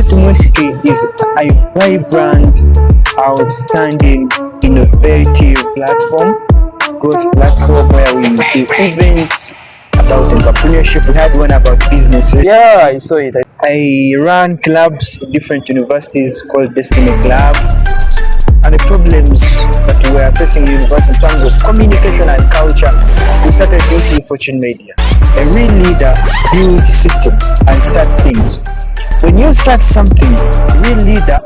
Tumwesige is a vibrant, outstanding, innovative growth platform where we do events about entrepreneurship. We had one about business. Yeah, I saw it. I run clubs in different universities called Destiny Club. And the problems that we are facing in university in terms of communication and culture, we started ECU Fortunate. A real leader builds systems and start things. When you start something, a real leader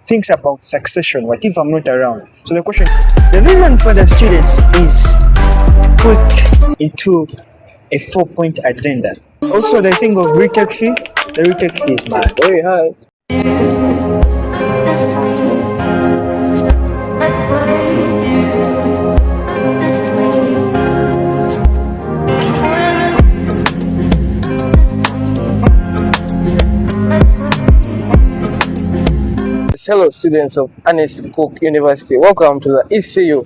thinks about succession. What if I'm not around? So the the vision for the students is put into a 4-point agenda. Also, the thing of retake fee, the retake fee is mad. Very high. Hello students of Ernest Cook University, welcome to the ECU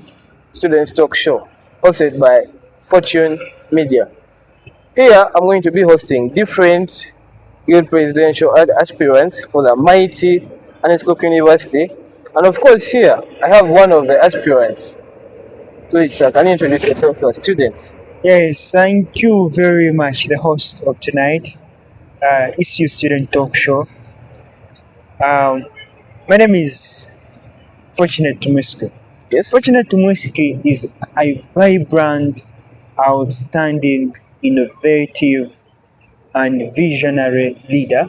Students Talk Show hosted by Fortune Media. Here I'm going to be hosting different guild presidential aspirants for the mighty Ernest Cook University, and of course here I have one of the aspirants. Please sir, can you introduce yourself to the students? Yes, thank you very much, the host of tonight, ECU Student Talk Show. My name is Fortunate Tumwesige. Yes. Fortunate Tumwesige is a vibrant, outstanding, innovative, and visionary leader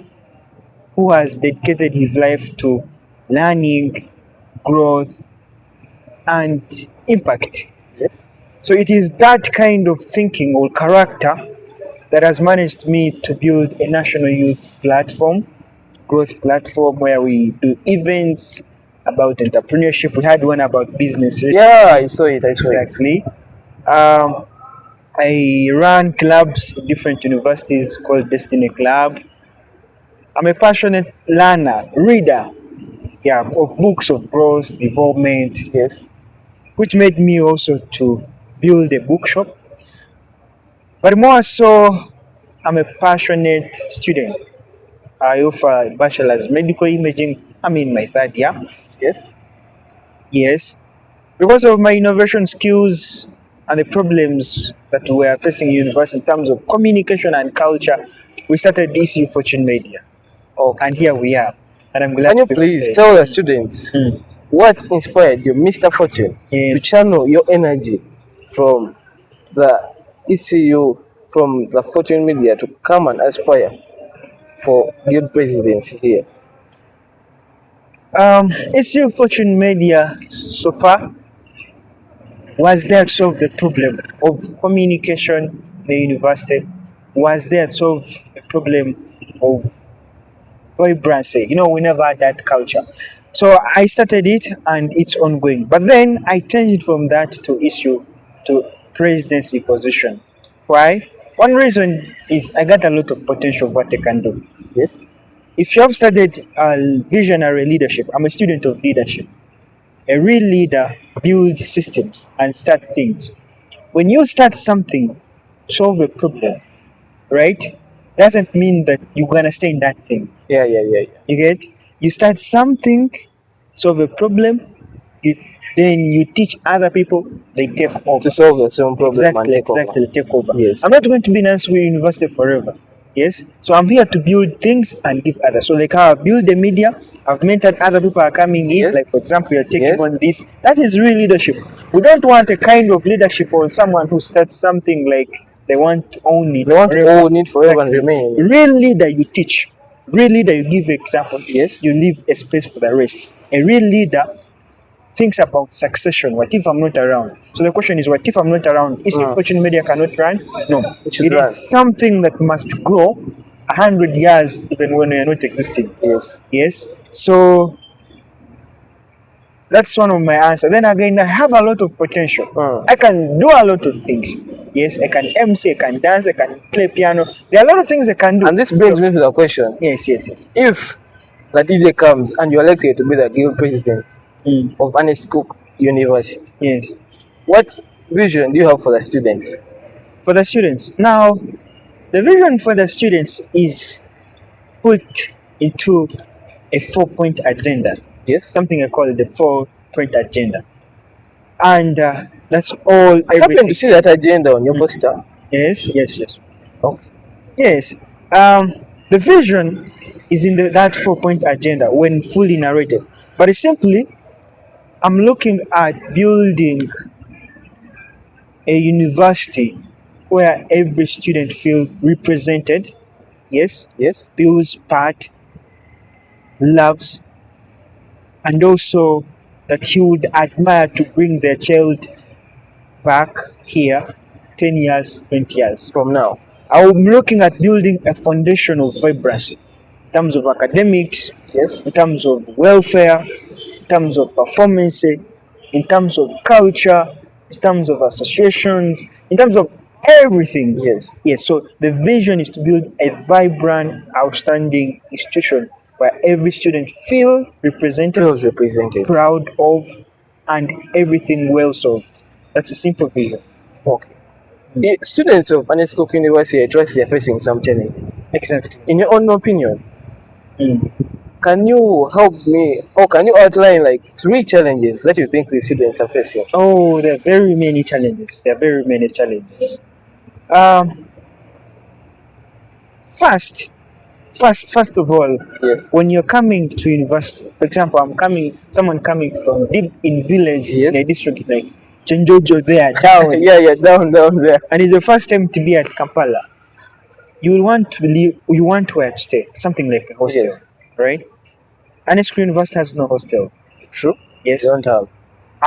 who has dedicated his life to learning, growth, and impact. Yes. So it is that kind of thinking or character that has managed me to build a national youth growth platform where we do events about entrepreneurship. We had one about business. Yeah, I saw it. Exactly. I run clubs in different universities called Destiny Club. I'm a passionate learner, reader, of books of growth, development. Yes. Which made me also to build a bookshop. But more so, I'm a passionate student. I offer bachelor's medical imaging. I'm in my third year. Yes. Yes. Because of my innovation skills and the problems that we are facing in university in terms of communication and culture, we started ECU Fortunate. Okay. And here we are. And I'm glad. Can you please tell the students what inspired you, Mr. Fortune, to channel your energy from the ECU, from the Fortune Media to come and aspire for guild presidency here? ECU Fortune Media so far was there to solve the problem of communication in the university, was there to solve the problem of vibrancy. We never had that culture. So I started it and it's ongoing. But then I changed it from that to ECU to presidency position. Why? One reason is I got a lot of potential of what I can do. Yes. If you have studied visionary leadership, I'm a student of leadership. A real leader builds systems and start things. When you start something, solve a problem, right? Doesn't mean that you're gonna stay in that thing. Yeah. You get? You start something, solve a problem, then you teach other people, they take over. To solve the same problem. Exactly, take over. Yes. I'm not going to be in Ernest Cook University forever. Yes. So I'm here to build things and give others. So like how I build the media, I've mentored other people are coming in. Yes. Like for example, you're taking on this. That is real leadership. We don't want a kind of leadership or someone who starts something like they want to own it. They want to own it forever and remain. Real leader, you teach. Real leader, you give example. Yes. You leave a space for the rest. A real leader thinks about succession. What if I'm not around? So the question is, what if I'm not around? Is your Fortune Media cannot run? No. It is something that must grow 100 years even when we are not existing. Yes. So that's one of my answers. Then again, I have a lot of potential. I can do a lot of things. Yes, I can MC, I can dance, I can play piano. There are a lot of things I can do. And this brings me to the question. Yes. If the day comes and you're elected to be the guild president of Ernest Cook University, yes, what vision do you have for the students? For the students, now, the vision for the students is put into a 4-point agenda. Yes. Something I call the 4-point agenda. And that's all. I happen to see that agenda on your poster. Yes, yes, yes. Oh, Yes. The vision is in that 4-point agenda when fully narrated. But it's simply, I'm looking at building a university where every student feels represented, yes, yes. feels part, loves, and also that he would admire to bring their child back here 10 years, 20 years From now. I'm looking at building a foundation of vibrancy in terms of academics, Yes. in terms of welfare, in terms of performance, in terms of culture, in terms of associations, in terms of everything. Yes. Yes, so the vision is to build a vibrant, outstanding institution where every student Feels represented. proud of, and everything well solved. That's a simple vision. Okay. Students of Ernest Cook University, I trust they are facing some challenge. Exactly. In your own opinion, Mm. can you help me, or can you outline like 3 challenges that you think the students are facing? Oh, there are very many challenges. There are very many challenges. Um, first of all, Yes. when you're coming to university, for example, someone coming from deep in village Yes. in a district like Chenjojo there down, Yeah, down there. and it's the first time to be at Kampala. You will want to leave. You want where to stay, something like a hostel, Yes. right? Ernest University has no hostel. True. Yes, They don't have.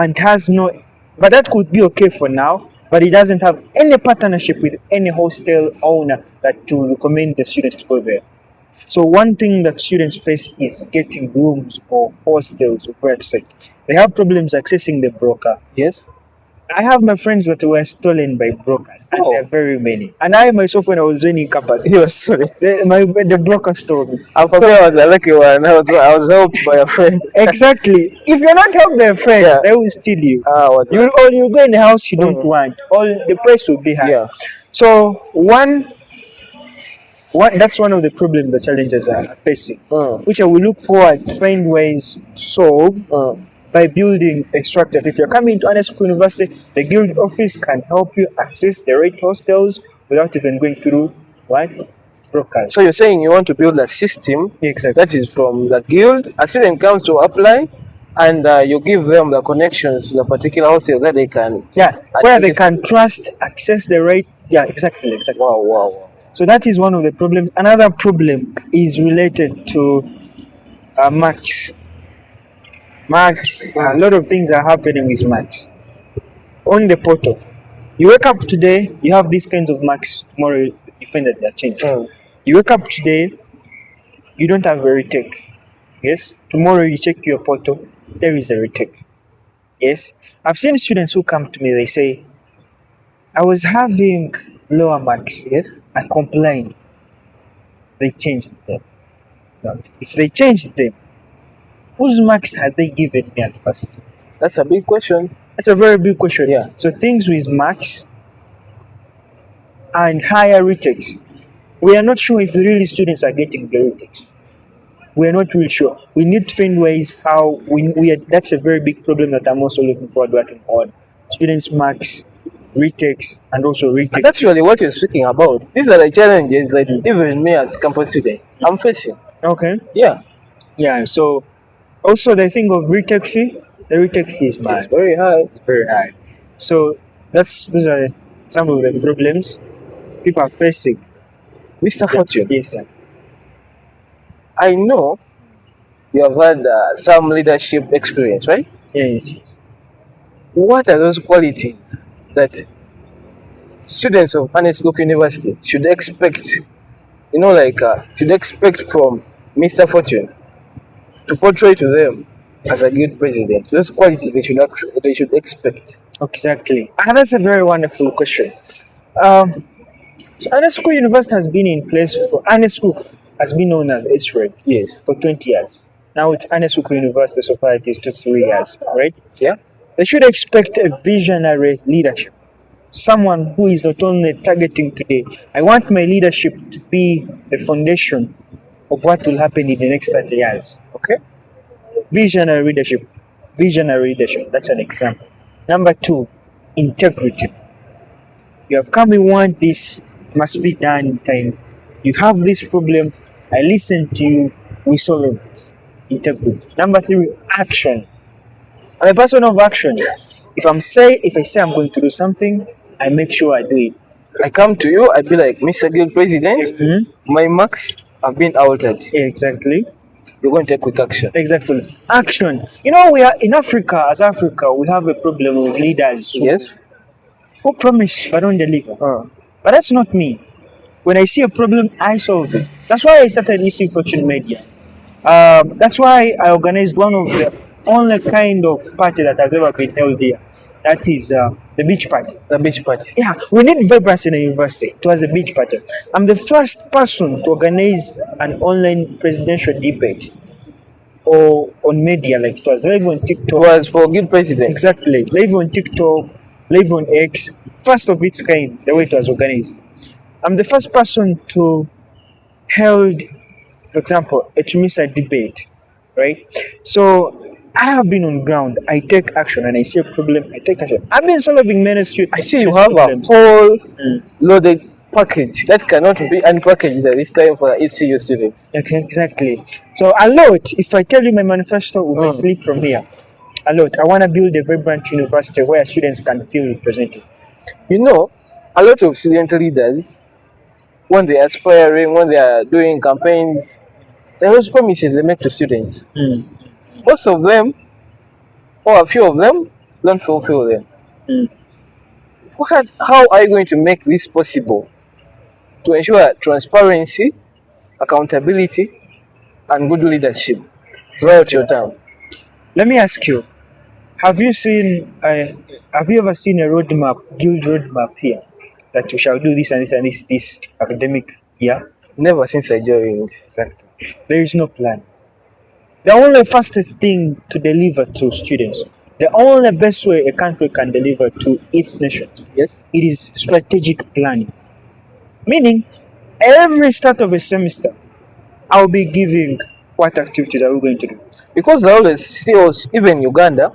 and has no, but that could be okay for now, but it doesn't have any partnership with any hostel owner that to recommend the students to go there. So one thing that students face is getting rooms or hostels or website. They have problems accessing the broker. Yes. I have my friends that were stolen by brokers, and Oh. there are very many. And I myself, when I was joining campus, Yes, sorry. the broker stole me. And for me, I was a lucky one. I was helped by a friend. Exactly. If you're not helped by a friend, Yeah. they will steal you. What? You go in the house you don't want. All the price will be high. Yeah. So one that's one of the problems the challenges are facing, which I will look forward to find ways to solve by building a structure. If you're coming to Ernest Cook University, the guild office can help you access the right hostels without even going through what? Brokers. So you're saying you want to build a system Exactly. that is from the guild. A student comes to apply, and you give them the connections to the particular hostels that they can. Yeah, where they can trust, access the right. Yeah, exactly. Wow. So that is one of the problems. Another problem is related to marks. Marks. A lot of things are happening with marks. On the portal, you wake up today, you have these kinds of marks. Tomorrow, you find that they are changed. You wake up today, you don't have a retake. Yes. Tomorrow, you check your portal, there is a retake. Yes. I've seen students who come to me. They say, "I was having lower marks. Yes. I complained. They changed them. Now, if they changed them, whose marks had they given me at first?" That's a big question. That's a very big question. Yeah. So things with marks and higher retakes, we are not sure if the really students are getting the retakes. We are not really sure. We need to find ways how we are, that's a very big problem that I'm also looking forward to working on. Students' marks, retakes, and also retakes. And actually, what you're speaking about, these are the challenges that even me as campus student, I'm facing. Okay. Yeah. Yeah. So also the thing of retake fee, the retake fee is It's very high. very high. So those are some of the problems people are facing. Mr. Fortune, Yes, sir. I know you have had some leadership experience, right? Yes. What are those qualities that students of Ernest Cook University should expect, should expect from Mr. Fortune to portray to them as a good president? Those qualities they should expect. Exactly. That's a very wonderful question. So Ernest Cook University has been in place for Ernest Cook has been known as HRED Yes. for 20 years. Now it's Ernest Cook University so far it is 2-3 years, right? Yeah. They should expect a visionary leadership. Someone who is not only targeting today, I want my leadership to be the foundation of what will happen in the next 30 years. Okay. Visionary leadership. Visionary leadership. That's an example. Number two, integrity. You have come, you want this, must be done in time. You have this problem, I listen to you, we solve this. Integrity. Number three, action. I'm a person of action. If I say I'm going to do something, I make sure I do it. I come to you, I'd be like, Mr. Guild President, my marks have been altered. Exactly. You're going to take quick action. Exactly. Action. You know, we are in Africa, as Africa, we have a problem with leaders Yes. who promise but don't deliver. But that's not me. When I see a problem, I solve it. That's why I started ECU Fortunate Media. That's why I organized one of the only kind of party that has ever been held here. That is the beach party. The beach party. Yeah, we need vibrancy in a university. It was a beach party. I'm the first person to organize an online presidential debate or on media, like it was live on TikTok. It was for Guild President. Exactly. Live on TikTok, live on X. First of its kind, the way it was organized. I'm the first person to held, for example, a Tumwesige debate, right? So I have been on ground. I take action, and I see a problem. I take action. I've been solving many students. I see you have a whole loaded package that cannot be unpackaged at this time for the ECU students. Okay, exactly. So a lot. If I tell you my manifesto, we can sleep from here. A lot. I want to build a vibrant university where students can feel represented. You know, a lot of student leaders, when they are aspiring, when they are doing campaigns, there are those promises they make to students. Most of them, or a few of them, don't fulfill them. How are you going to make this possible to ensure transparency, accountability, and good leadership throughout your town? Let me ask you: Have you ever seen a roadmap, guild roadmap here, that we shall do this and this and this academic year? Never since I joined. Exactly. There is no plan. The only fastest thing to deliver to students, the only best way a country can deliver to its nation, Yes. it is strategic planning. Meaning, every start of a semester, I'll be giving what activities are we going to do. Because I always see us, even Uganda,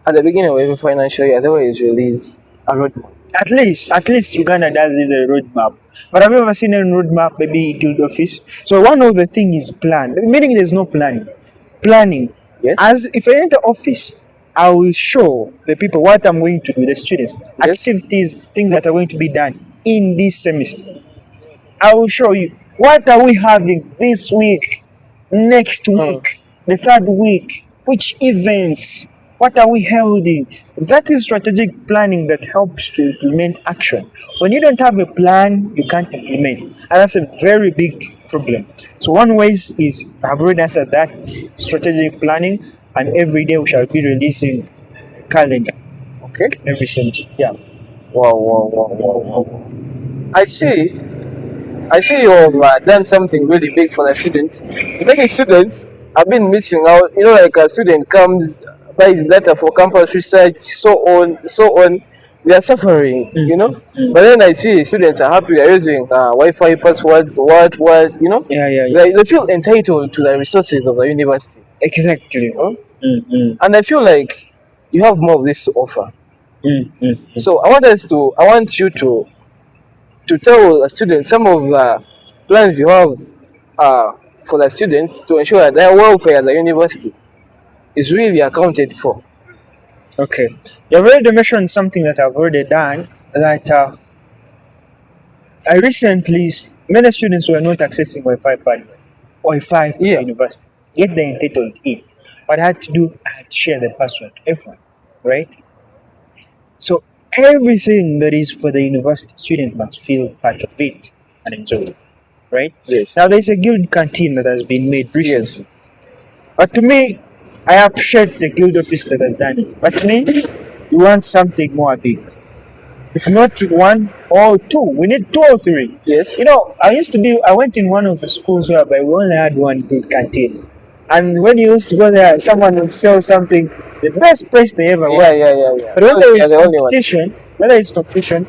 at the beginning of every financial year, they always release a roadmap. At least Uganda does this a roadmap. But have you ever seen a roadmap, maybe guild office? So one of the things is plan. Meaning there's no planning. Planning. Yes. As if I enter office, I will show the people what I'm going to do, the students, Yes. activities, things that are going to be done in this semester. I will show you what are we having this week, next week, the third week, which events, what are we holding. That is strategic planning that helps to implement action. When you don't have a plan, you can't implement. And that's a very big problem. So one way is, I've already answered that, strategic planning, and every day we shall be releasing calendar. Okay. Every semester. Yeah. Wow. I see you have done something really big for the students. Many students have been missing out. You know, like a student comes, buys data for campus research, so on. They are suffering, you know. But then I see students are happy. They're using Wi-Fi passwords, what, you know. Yeah. They feel entitled to the resources of the university. Exactly. And I feel like you have more of this to offer. So I want you to tell the students some of the plans you have for the students to ensure that their welfare at the university is really accounted for. Okay. You've already mentioned something that I've already done, that I recently, many students were not accessing Wi-Fi bandwidth, Wi-Fi for university, yet they're entitled in. What I had to share the password to everyone, right? So everything that is for the university student must feel part of it and enjoy it, right? Yes. Now there's a guild canteen that has been made recently. Yes. But to me, I appreciate the guild office that has done it. But to me, we want something more big. If not one or two, we need 2 or 3. Yes. You know, I went in one of the schools whereby we only had one good canteen. And when you used to go there, someone would sell something, the best price they ever want. Yeah. But when there is competition,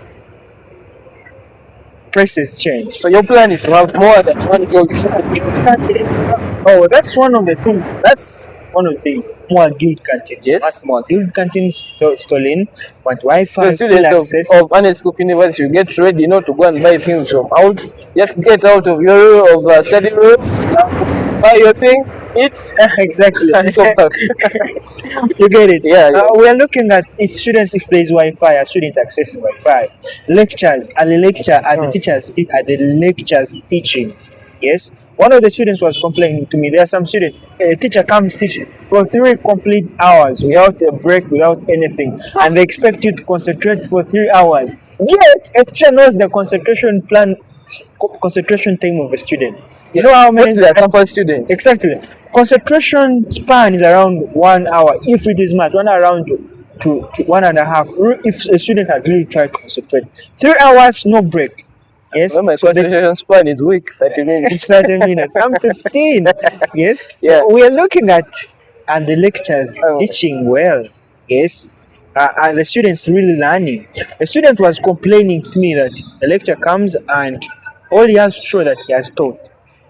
prices change. So your plan is to have more than one guild canteen. Oh, that's one of the things. That's one of the more guild canteens. Yes. Not more guild canteens stolen, but So Wi-Fi, full students access. of Ernest Cook University, you get ready not to go and buy things from out. Just get out of your room of study room, buy your thing, eat, Exactly. and go back. You get it? Yeah, yeah. We are looking at if there is Wi-Fi, a student accessing Wi-Fi. Lectures, at the lecture, at the teachers, at the lectures teaching. Yes. One of the students was complaining to me. There are some students, a teacher comes teaching for 3 complete hours without a break, without anything, and they expect you to concentrate for 3 hours. Yet, a teacher knows the concentration plan, concentration time of a student. You know how many? What's the campus student? Exactly. Concentration span is around 1 hour. If it is much, 1 hour around to 1.5. If a student has really tried to concentrate, 3 hours, no break. Yes. Well, my concentration span is weak, 30 minutes. It's 30 minutes. I'm 15. Yes. So Yeah. we are looking at and the lectures Oh. teaching well. Yes. And the students really learning. The student was complaining to me that the lecture comes and all he has to show that he has taught.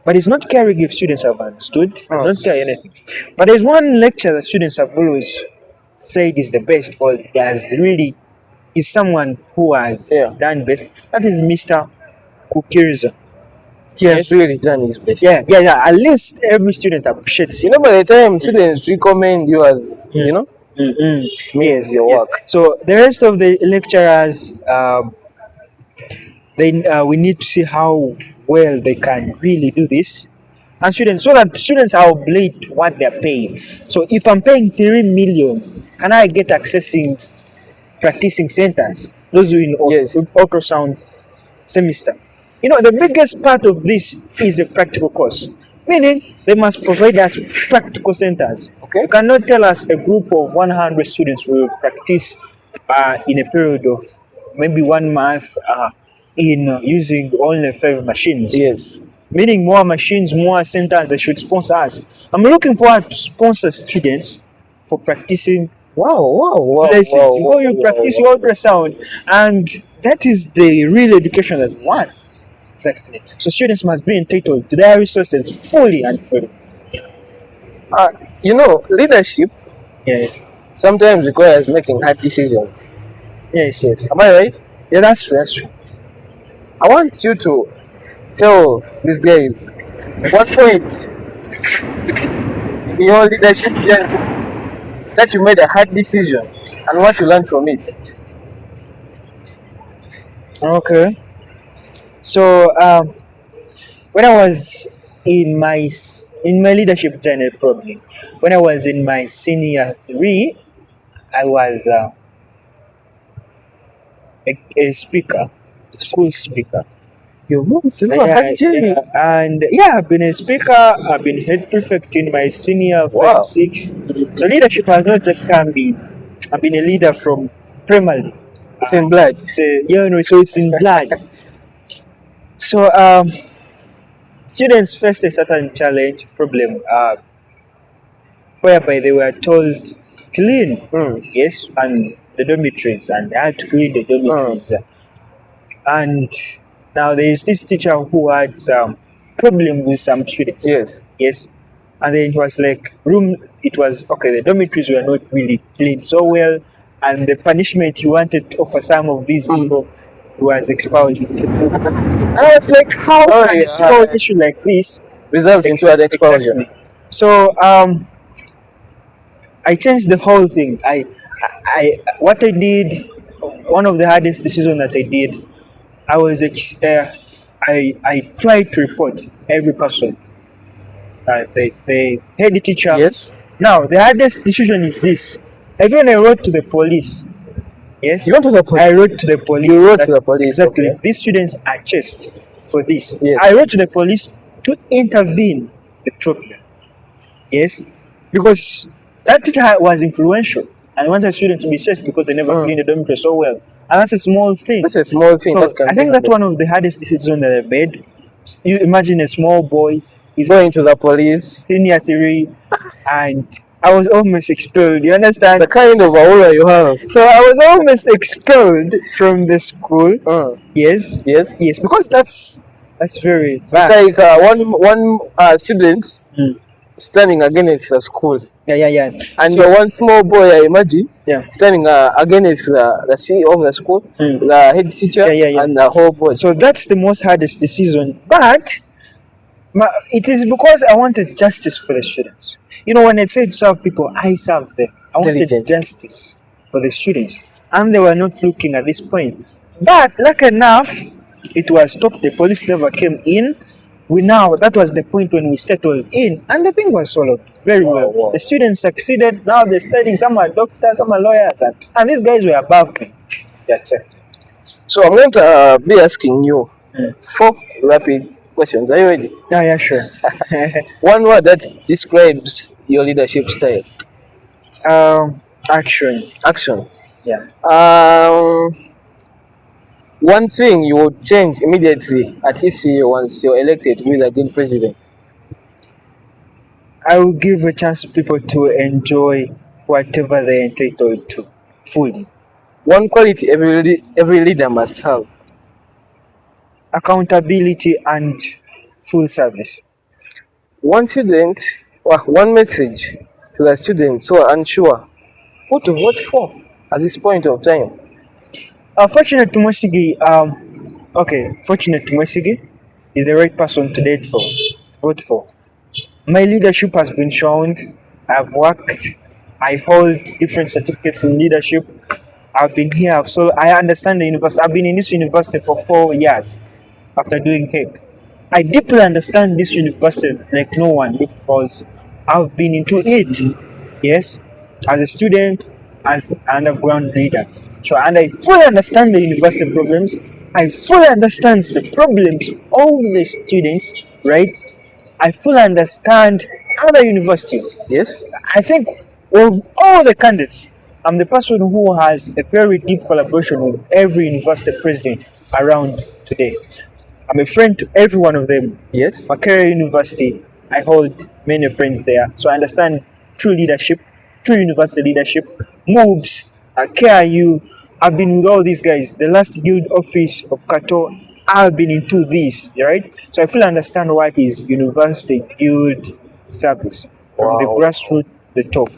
But he's not caring if students have understood, Oh. not care anything. But there's one lecture that students have always said is the best, or has really is someone who has Yeah. done best. That is Mr. Kukiriza. He has really done his best. Yeah. At least every student appreciates You him. know, by the time students recommend you as, you know, Yes, your yes. work. So the rest of the lecturers, we need to see how well they can really do this, and students, so that students are obliged what they're paying. So if I'm paying 3 million, can I get accessing practicing centers? Those who in Yes. ultrasound semester. You know, the biggest part of this is a practical course, meaning they must provide us practical centers. Okay. You cannot tell us a group of 100 students will practice in a period of maybe 1 month in using only 5 machines. Yes. Meaning more machines, more centers, they should sponsor us. I'm looking forward to sponsor students for practicing Wow. places. You go, you practice your ultrasound, and that is the real education that we want. Exactly. So students must be entitled to their resources fully and fully. You know, leadership Yes. sometimes requires making hard decisions. Yes. Am I right? Yeah, that's true. That's true. I want you to tell these guys what point in your leadership journey that you made a hard decision and what you learned from it. Okay. So when I was in my leadership journey, probably when I was in my senior 3, I was a speaker, school speaker. You moved through a hard journey. And yeah, I've been a speaker. I've been head prefect in my senior 5, Wow. 6. So leadership has not just come in. I've been a leader from primary. It's in blood. So so it's in blood. So students faced a certain challenge problem, whereby they were told to clean, yes, and the dormitories, and they had to clean the dormitories. And now there is this teacher who had some problem with some students. Yes. And then it was like the dormitories were not really cleaned so well, and the punishment he wanted to offer some of these people was expulsion. And I was like, how can a small issue like this Result into an expulsion. Exactly. So I changed the whole thing. What I did, one of the hardest decisions that I did, I tried to report every person. The head teacher. Yes. Now the hardest decision is this. Even I wrote to the police. Yes. You went to the police? I wrote to the police. You wrote to the police. Exactly. Okay. These students are chased for this. Yes. I wrote to the police to intervene the problem. Yes. Because that teacher was influential and wanted students to be chased because they never cleaned the dormitory so well. And that's a small thing. That's a small thing. So that can I think that's happen. one of the hardest decisions that I made. You imagine a small boy, he's Going to the police. senior 3, and I was almost expelled. You understand? The kind of aura you have. So I was almost expelled from the school. Yes, Yes. yes, because that's very It's bad. like one student standing against the school, Yeah. and So, one small boy, I imagine, yeah. standing against the CEO of the school, the head teacher, Yeah. and the whole board. So that's the most hardest decision. But it is because I wanted justice for the students. You know, when I say to serve people, I serve them. I wanted Diligent. justice for the students. And they were not looking at this point. But lucky enough, it was stopped. The police never came in. That was the point when we settled in. And the thing was solved very well. Wow. The students succeeded. Now they're studying. Some are doctors, some are lawyers. And these guys were above me. That's it. So I'm going to be asking you 4 rapid questions. Are you ready? Yeah, sure. One word that describes your leadership style. Action. Action. Yeah. One thing you would change immediately at ECU once you're elected to be the good president. I will give a chance to people to enjoy whatever they're entitled to fully. One quality every leader must have. Accountability and full service. One message to the students who are unsure who to vote for at this point of time. Fortunate Tumwesige, Fortunate Tumwesige is the right person to vote for. My leadership has been shown. I've worked. I hold different certificates in leadership. I've been here. So I understand the university. I've been in this university for 4 years after doing HEC. I deeply understand this university like no one because I've been into it. Yes, as a student, as an underground leader. So, and I fully understand the university problems. I fully understand the problems of the students, right? I fully understand other universities. Yes. I think of all the candidates, I'm the person who has a very deep collaboration with every university president around today. I'm a friend to every one of them. Yes. Makerere University, I hold many friends there. So I understand true leadership, true university leadership, moves, KIU. I've been with all these guys. The last guild office of Kato, I've been into this, right? So I fully understand what is university guild service from the grassroots to the top.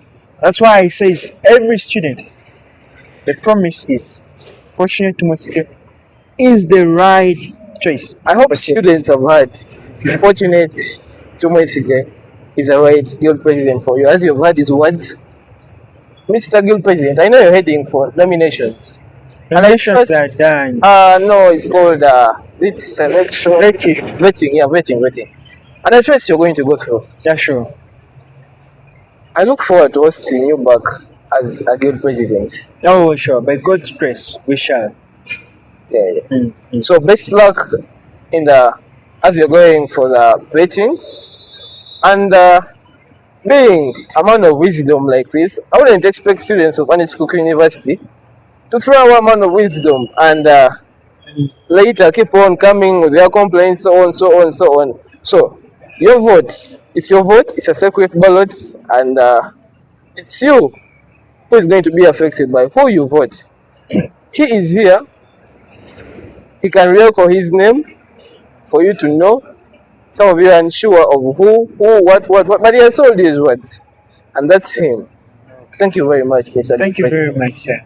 That's why I say every student, the promise is Fortunate Tumwesige is the right choice. I hope students have heard Fortunate Tumwesige is the right guild president for you. As you've heard his words, Mr. Guild President, I know you're heading for nominations. Nominations are done. No, it's called it's selection. Vetting. And I trust you're going to go through. Yeah, sure. I look forward to hosting you back as a guild president. Oh, sure. By God's grace, we shall. Yeah. So best luck as you're going for the vetting. And being a man of wisdom like this, I wouldn't expect students of Ernest Cook University to throw a man of wisdom and later keep on coming with their complaints, so on. So your vote, it's your vote, it's a secret ballot, and it's you who is going to be affected by who you vote. He is here. He can recall his name for you to know. Some of you are unsure of who, what, but he has told you his words. And that's him. Thank you very much, Mr. Thank you very much, sir.